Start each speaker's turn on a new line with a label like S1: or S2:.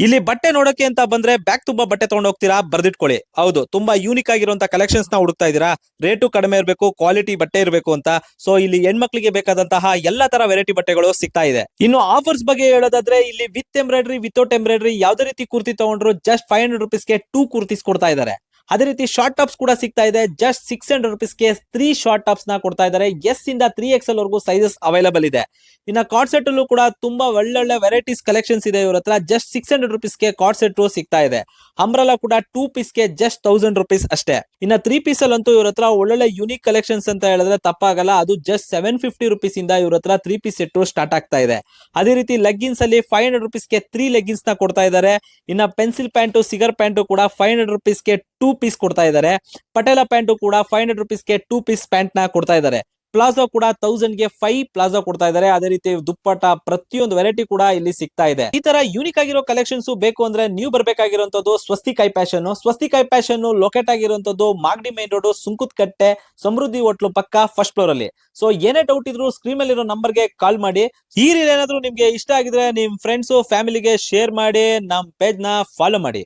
S1: ಇಲ್ಲಿ ಬಟ್ಟೆ ನೋಡಕ್ಕೆ ಅಂತ ಬಂದ್ರೆ ಬ್ಯಾಗ್ ತುಂಬಾ ಬಟ್ಟೆ ತಗೊಂಡ್ ಹೋಗ್ತೀರಾ, ಬರ್ದಿಟ್ಕೊಳ್ಳಿ. ಹೌದು, ತುಂಬಾ ಯೂನಿಕ್ ಆಗಿರುವಂತ ಕಲೆಕ್ಷನ್ಸ್ ನ ಹುಡುಕ್ತಾ ಇದೀರಾ, ರೇಟು ಕಡಿಮೆ ಇರಬೇಕು, ಕ್ವಾಲಿಟಿ ಬಟ್ಟೆ ಇರಬೇಕು ಅಂತ. ಸೊ ಇಲ್ಲಿ ಹೆಣ್ಮಕ್ಳಿಗೆ ಬೇಕಾದಂತಹ ಎಲ್ಲಾ ತರ ವೆರೈಟಿ ಬಟ್ಟೆಗಳು ಸಿಗ್ತಾ ಇದೆ. ಇನ್ನು ಆಫರ್ಸ್ ಬಗ್ಗೆ ಹೇಳೋದಾದ್ರೆ ಇಲ್ಲಿ ವಿತ್ ಎಂಬ್ರಾಯ್ಡ್ರಿ, ವಿತೌಟ್ ಎಂಬ್ರಾಯ್ಡ್ರಿ ಯಾವ್ದೇ ರೀತಿ ಕುರ್ತಿ ತಗೊಂಡ್ರು ಜಸ್ಟ್ 500 ರುಪೀಸ್ಗೆ 2 ಕುರ್ತೀಸ್ ಕೊಡ್ತಾ ಇದ್ದಾರೆ. ಅದೇ ರೀತಿ ಶಾರ್ಟ್ ಟಾಪ್ಸ್ ಕೂಡ ಸಿಗ್ತಾ ಇದೆ. ಜಸ್ಟ್ 600 ರುಪೀಸ್ಗೆ 3 ಶಾರ್ಟ್ ಟಾಪ್ಸ್ ನ ಕೊಡ್ತಾ ಇದ್ದಾರೆ. ಎಸ್ ಇಂದ 3XL ವರೆಗೂ ಸೈಜಸ್ ಅವೈಲೇಬಲ್ ಇದೆ. ಇನ್ನ ಕಾರ್ಡ್ ಸೆಟ್ ಅಲ್ಲೂ ಕೂಡ ತುಂಬಾ ಒಳ್ಳೊಳ್ಳೆ ವೆರೈಟೀಸ್ ಕಲೆಕ್ಷನ್ಸ್ ಇದೆ ಇವ್ರ ಹತ್ರ. ಜಸ್ಟ್ 600 ರುಪೀಸ್ಗೆ ಕಾರ್ಡ್ ಸೆಟ್ ಸಿಗ್ತಾ ಇದೆ. ಅಂಬ್ರಲಾ ಕೂಡ 2 ಪೀಸ್ಗೆ ಜಸ್ಟ್ 1000 ರುಪೀಸ್ ಅಷ್ಟೇ. ಇನ್ನ 3 ಪೀಸ್ ಅಲ್ಲಂತೂ ಇವ್ರ ಹತ್ರ ಒಳ್ಳೊಳ್ಳೆ ಯೂನಿಕ್ ಕಲೆಕ್ಷನ್ಸ್ ಅಂತ ಹೇಳಿದ್ರೆ ತಪ್ಪಾಗಲ್ಲ. ಅದು ಜಸ್ಟ್ 750 ರುಪೀಸ್ ಇಂದ ಇವ್ರ ಹತ್ರ 3 ಪೀಸ್ ಸೆಟ್ ಸ್ಟಾರ್ಟ್ ಆಗ್ತಾ ಇದೆ. ಅದೇ ರೀತಿ ಲೆಗ್ಗಿನ್ಸ್ ಅಲ್ಲಿ 500 ರುಪೀಸ್ಗೆ 3 ಲೆಗ್ಗಿನ್ಸ್ ನ ಕೊಡ್ತಾ ಇದ್ದಾರೆ. ಇನ್ನ ಪೆನ್ಸಿಲ್ ಪ್ಯಾಂಟು, ಸಿಗರ್ ಪ್ಯಾಂಟು ಕೂಡ 500 ರುಪೀಸ್ಗೆ 2 ಪೀಸ್ ಕೊಡ್ತಾ ಇದ್ದಾರೆ. ಪಟೇಲ ಪ್ಯಾಂಟು ಕೂಡ 500 ರುಪೀಸ್ಗೆ 2 ಪೀಸ್ ಪ್ಯಾಂಟ್ ನ ಕೊಡ್ತಾ ಇದ್ದಾರೆ. ಪ್ಲಾಜೋ ಕೂಡ 1000ಗೆ 5 ಪ್ಲಾಜೋ ಕೊಡ್ತಾ ಇದ್ದಾರೆ. ಅದೇ ರೀತಿ ದುಪ್ಪಟ್ಟ ಪ್ರತಿಯೊಂದು ವೆರೈಟಿ ಕೂಡ ಇಲ್ಲಿ ಸಿಗ್ತಾ ಇದೆ. ಈ ತರ ಯೂನಿಕ್ ಆಗಿರೋ ಕಲೆಕ್ಷನ್ಸ್ ಬೇಕು ಅಂದ್ರೆ ನೀವು ಬರ್ಬೇಕಾಗಿರುವಂತದ್ದು ಸ್ವಸ್ತಿಕಾಯಿ ಫ್ಯಾಷನ್. ಸ್ವಸ್ತಿಕಾಯಿ ಫ್ಯಾಷನ್ ಲೊಕೇಟ್ ಆಗಿರುವಂತದ್ದು ಮಾಗಡಿ ಮೈನ್ ರೋಡ್, ಸುಂಕುತ್ಕಟ್ಟೆ, ಸಮೃದ್ಧಿ ಹೋಟ್ಲು ಪಕ್ಕ ಫಸ್ಟ್ ಫ್ಲೋರ್ ಅಲ್ಲಿ. ಸೊ ಏನೇ ಡೌಟ್ ಇದ್ರು ಸ್ಕ್ರೀನ್ ಮೇಲೆ ಇರೋ ನಂಬರ್ಗೆ ಕಾಲ್ ಮಾಡಿ. ಈ ರೀಲ್ ಏನಾದ್ರು ನಿಮ್ಗೆ ಇಷ್ಟ ಆಗಿದ್ರೆ ನಿಮ್ ಫ್ರೆಂಡ್ಸ್ ಫ್ಯಾಮಿಲಿಗೆ ಶೇರ್ ಮಾಡಿ, ನಮ್ ಪೇಜ್ ನ ಫಾಲೋ ಮಾಡಿ.